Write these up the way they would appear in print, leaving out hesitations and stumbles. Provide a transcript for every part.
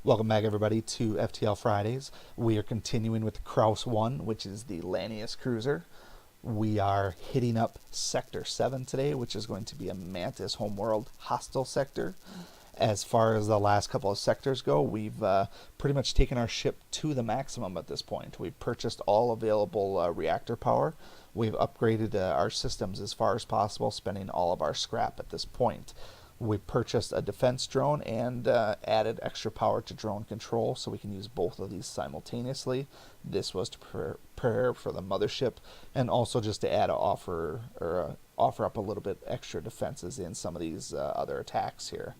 Welcome back, everybody, to FTL Fridays. We are continuing with the Kruos1, which is the Lanius cruiser. We are hitting up Sector 7 today, which is going to be a Mantis homeworld hostile sector. As far as the last couple of sectors go, we've pretty much taken our ship to the maximum at this point. We've purchased all available reactor power. We've upgraded our systems as far as possible, spending all of our scrap at this point. We purchased a defense drone and added extra power to drone control so we can use both of these simultaneously. This was to prepare for the mothership and also just to add offer up a little bit extra defenses in some of these other attacks here.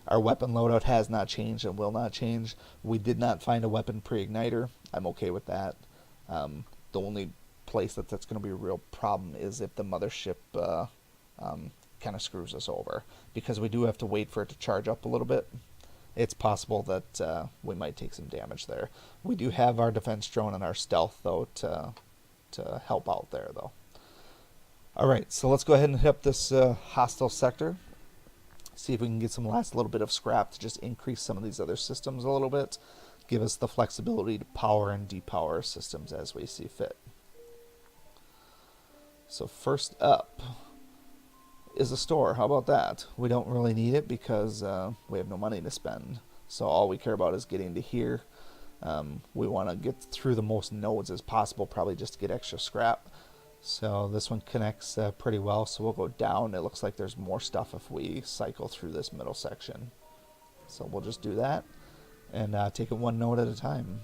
Our weapon loadout has not changed and will not change. We did not find a weapon pre-igniter. I'm okay with that. The only place that's going to be a real problem is if the mothership kind of screws us over, because we do have to wait for it to charge up a little bit. It's possible that we might take some damage there. We do have our defense drone and our stealth though to help out there though. Alright, so let's go ahead and hit up this hostile sector. See if we can get some last little bit of scrap to just increase some of these other systems a little bit. Give us the flexibility to power and depower systems as we see fit. So first up is a store. How about that? We don't really need it because we have no money to spend. So all we care about is getting to here. We want to get through the most nodes as possible, probably just to get extra scrap. So this one connects pretty well, so we'll go down. It looks like there's more stuff if we cycle through this middle section. So we'll just do that and take it one node at a time.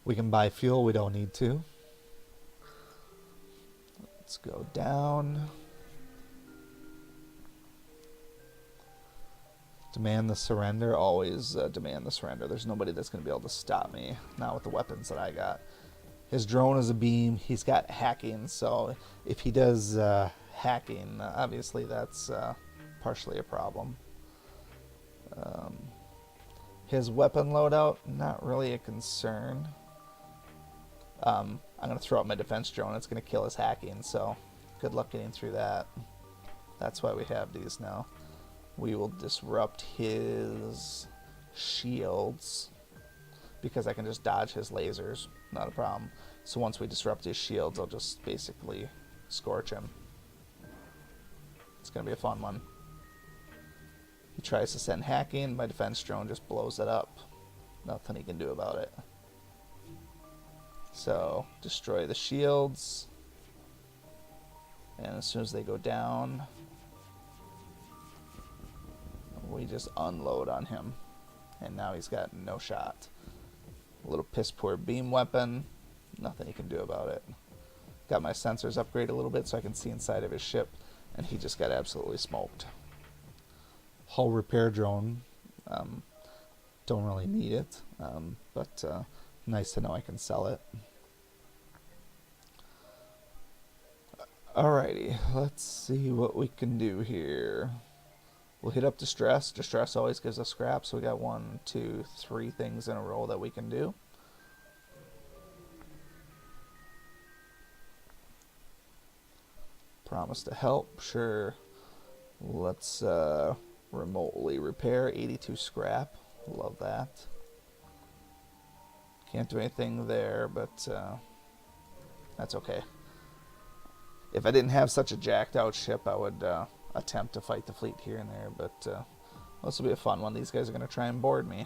We can buy fuel, we don't need to. Let's go down. Demand the surrender. Always demand the surrender. There's nobody that's going to be able to stop me, not with the weapons that I got. His drone is a beam. He's got hacking, so if he does hacking, obviously that's partially a problem. His weapon loadout, not really a concern. I'm going to throw out my defense drone. It's going to kill his hacking, so good luck getting through that. That's why we have these now. We will disrupt his shields because I can just dodge his lasers. Not a problem. So once we disrupt his shields, I'll just basically scorch him. It's going to be a fun one. He tries to send hacking. My defense drone just blows it up. Nothing he can do about it. So, destroy the shields. And as soon as they go down, we just unload on him. And now he's got no shot. A little piss poor beam weapon. Nothing he can do about it. Got my sensors upgraded a little bit so I can see inside of his ship. And he just got absolutely smoked. Hull repair drone. Don't really need it. But nice to know I can sell it. Alrighty, let's see what we can do here. We'll hit up distress. Distress always gives us scrap, so we got 1, 2, 3 things in a row that we can do. Promise to help, sure. Let's remotely repair. 82 scrap. Love that. Can't do anything there, but that's okay. If I didn't have such a jacked out ship, I would attempt to fight the fleet here and there, but this will be a fun one. These guys are going to try and board me.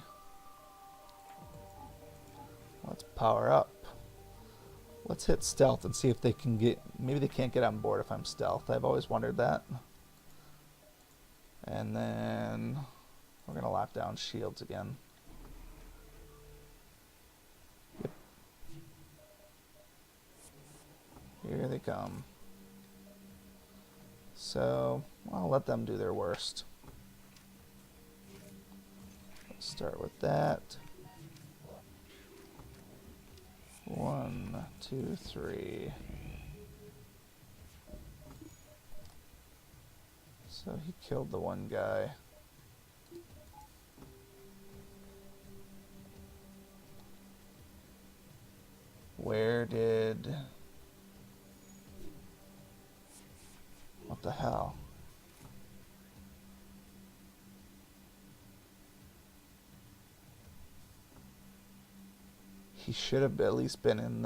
Let's power up. Let's hit stealth and see if they can get... Maybe they can't get on board if I'm stealth. I've always wondered that. And then we're going to lock down shields again. Yep. Here they come. So, I'll let them do their worst. Let's start with that. 1, 2, 3. So he killed the one guy. Where did... What the hell? He should have at least been in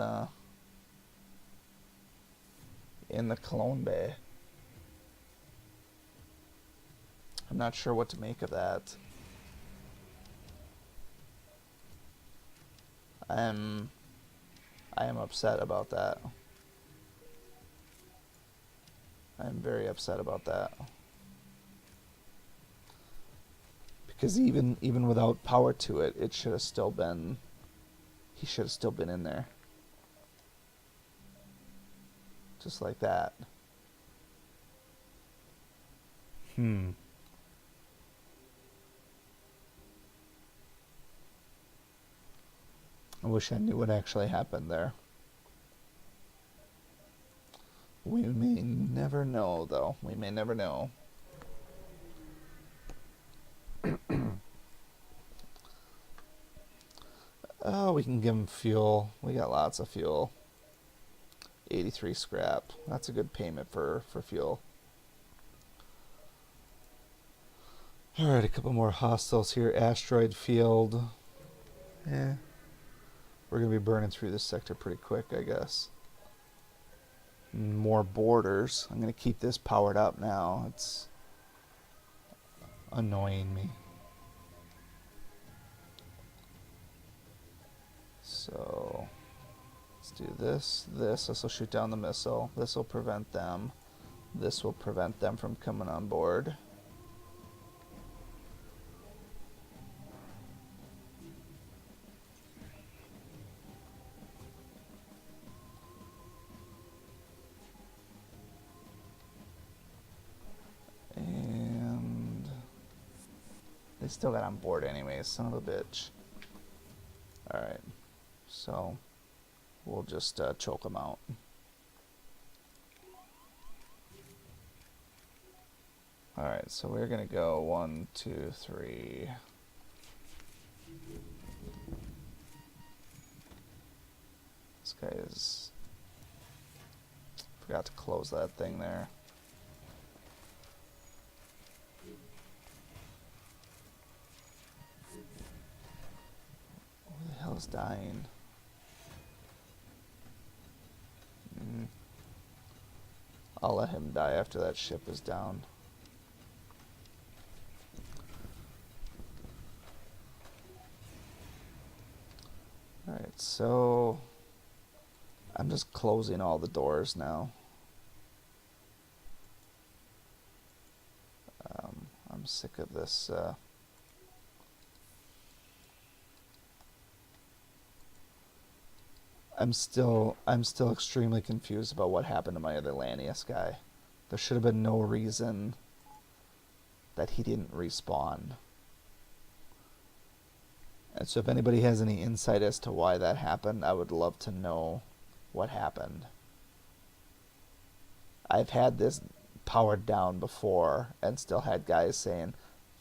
the clone bay. I'm not sure what to make of that. I am upset about that. I am very upset about that. Because even without power to it, it should have still been. He should have still been in there. Just like that. I wish I knew what actually happened there. We may never know, though. We may never know. Oh, we can give him fuel. We got lots of fuel. 83 scrap. That's a good payment for fuel. Alright, a couple more hostiles here. Asteroid field. Yeah. We're going to be burning through this sector pretty quick, I guess. More borders. I'm going to keep this powered up now. It's annoying me. So let's do this. This will shoot down the missile. This will prevent them. This will prevent them from coming on board. And they still got on board anyways, son of a bitch. Alright, so we'll just choke them out. Alright, so we're gonna go 1, 2, 3. This guy is... Forgot to close that thing there. Who the hell is dying? I'll let him die after that ship is down. Alright, so I'm just closing all the doors now. I'm sick of this. I'm still extremely confused about what happened to my other Lanius guy. There should have been no reason that he didn't respawn. And so if anybody has any insight as to why that happened, I would love to know what happened. I've had this powered down before and still had guys saying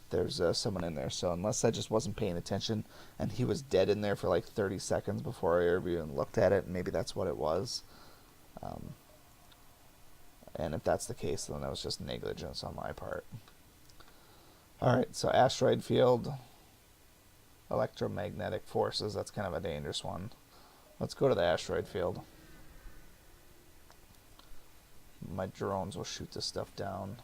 there's someone in there. So unless I just wasn't paying attention and he was dead in there for like 30 seconds before I ever even looked at it, maybe that's what it was. And if that's the case, then that was just negligence on my part. Alright, so asteroid field. Electromagnetic forces, that's kind of a dangerous one. Let's go to the asteroid field. My drones will shoot this stuff down.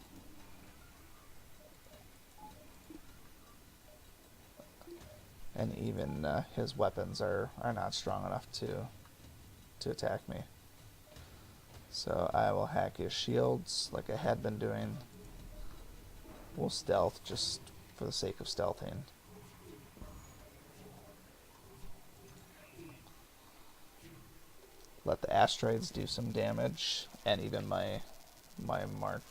And even his weapons are not strong enough to attack me. So I will hack his shields like I had been doing. We'll stealth just for the sake of stealthing. Let the asteroids do some damage, and even my Mark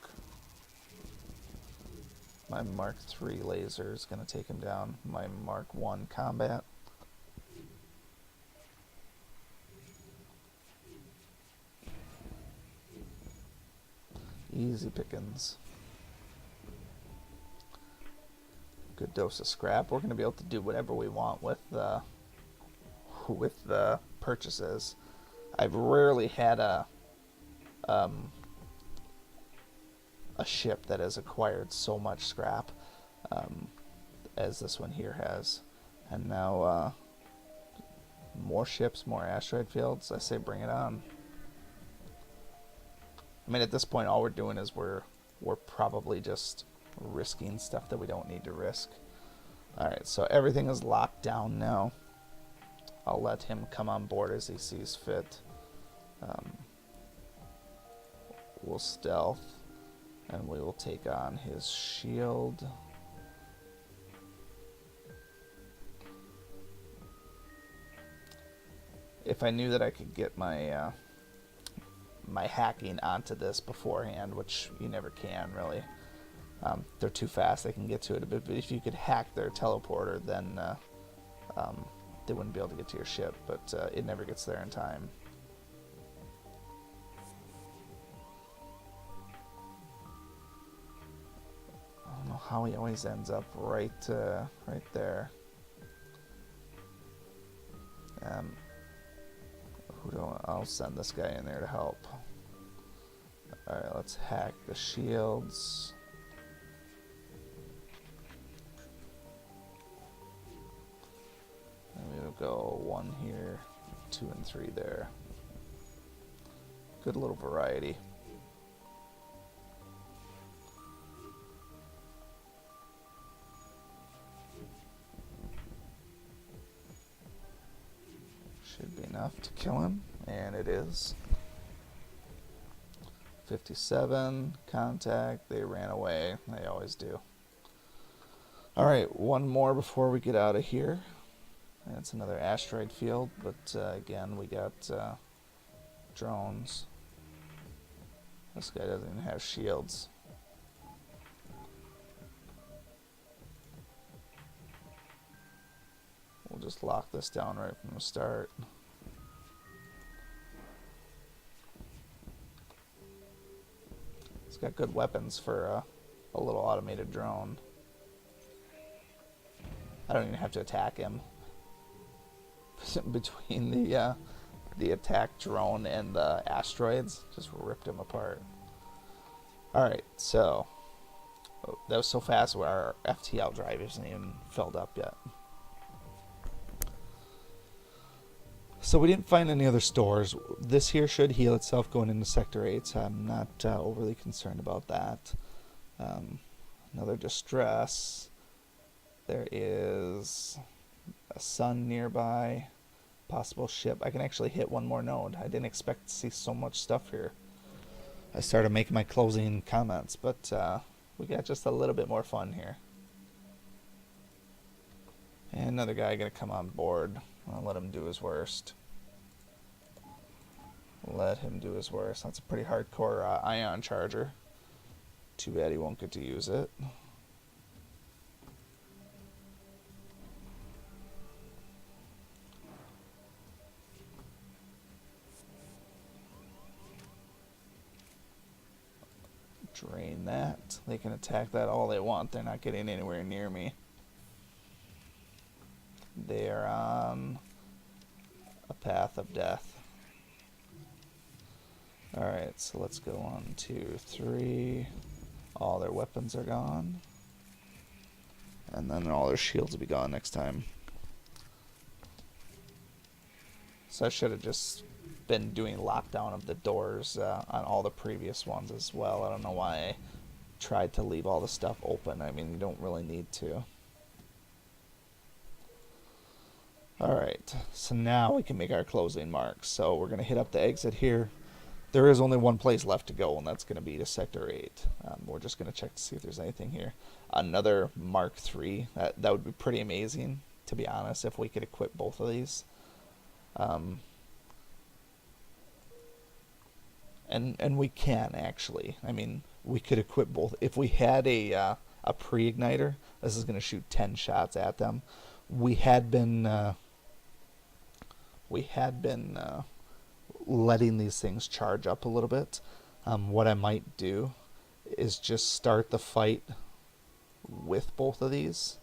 3 laser is going to take him down. My Mark 1 combat. Easy pickings. Good dose of scrap. We're going to be able to do whatever we want with the purchases. I've rarely had a ship that has acquired so much scrap as this one here has. And now More ships, more asteroid fields. I say bring it on. I mean, at this point, all we're doing is we're probably just risking stuff that we don't need to risk. Alright, so everything is locked down now. I'll let him come on board as he sees fit. We'll stealth, and we will take on his shield. If I knew that I could get my my hacking onto this beforehand, which you never can really, they're too fast, they can get to it. But if you could hack their teleporter, then they wouldn't be able to get to your ship, but it never gets there in time. I don't know how he always ends up right there. I'll send this guy in there to help. Alright, let's hack the shields. And we will go 1 here, 2 and 3 there. Good little variety. Should be enough to kill him, and it is. 57, contact, they ran away. They always do. Alright, one more before we get out of here. And it's another asteroid field, but again, we got drones. This guy doesn't even have shields. We'll just lock this down right from the start. It's got good weapons for a little automated drone. I don't even have to attack him. Between the attack drone and the asteroids, just ripped him apart. Alright, so that was so fast our FTL drive isn't even filled up yet. So we didn't find any other stores. This here should heal itself going into Sector 8, so I'm not overly concerned about that. Another distress. There is a sun nearby. Possible ship. I can actually hit one more node. I didn't expect to see so much stuff here. I started making my closing comments, but we got just a little bit more fun here. And another guy gonna come on board. I'll let him do his worst. Let him do his worst. That's a pretty hardcore ion charger. Too bad he won't get to use it. Drain that. They can attack that all they want. They're not getting anywhere near me. They're on a path of death. Alright, so let's go 1, 2, 3. All their weapons are gone. And then all their shields will be gone next time. So I should have just been doing lockdown of the doors on all the previous ones as well. I don't know why I tried to leave all the stuff open. I mean, you don't really need to. Alright, so now we can make our closing marks. So we're going to hit up the exit here. There is only one place left to go, and that's going to be to Sector 8. We're just going to check to see if there's anything here. Another Mark III. That would be pretty amazing, to be honest, if we could equip both of these. And we can, actually. I mean, we could equip both. If we had a pre-igniter, this is going to shoot 10 shots at them. We had been letting these things charge up a little bit. What I might do is just start the fight with both of these.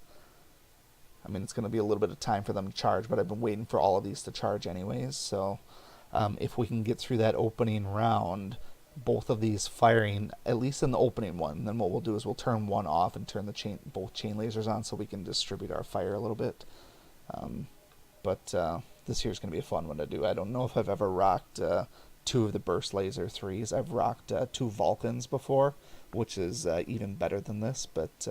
I mean, it's going to be a little bit of time for them to charge, but I've been waiting for all of these to charge anyways. So if we can get through that opening round, both of these firing, at least in the opening one, then what we'll do is we'll turn one off and turn the both chain lasers on so we can distribute our fire a little bit. but this here's going to be a fun one to do. I don't know if I've ever rocked two of the Burst Laser 3s. I've rocked two Vulcans before, which is even better than this, but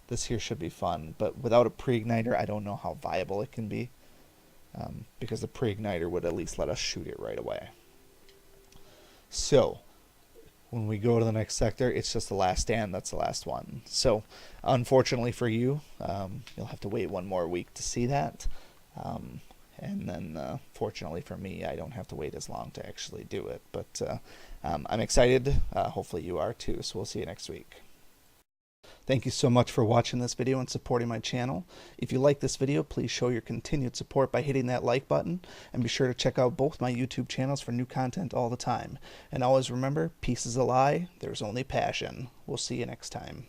this here should be fun. But without a pre-igniter, I don't know how viable it can be, because the pre-igniter would at least let us shoot it right away. So when we go to the next sector, it's just the last stand. That's the last one. So unfortunately for you, you'll have to wait one more week to see that. And then fortunately for me, I don't have to wait as long to actually do it. But I'm excited. Hopefully you are too. So we'll see you next week. Thank you so much for watching this video and supporting my channel. If you like this video, please show your continued support by hitting that like button, and be sure to check out both my YouTube channels for new content all the time. And always remember, peace is a lie, there's only passion. We'll see you next time.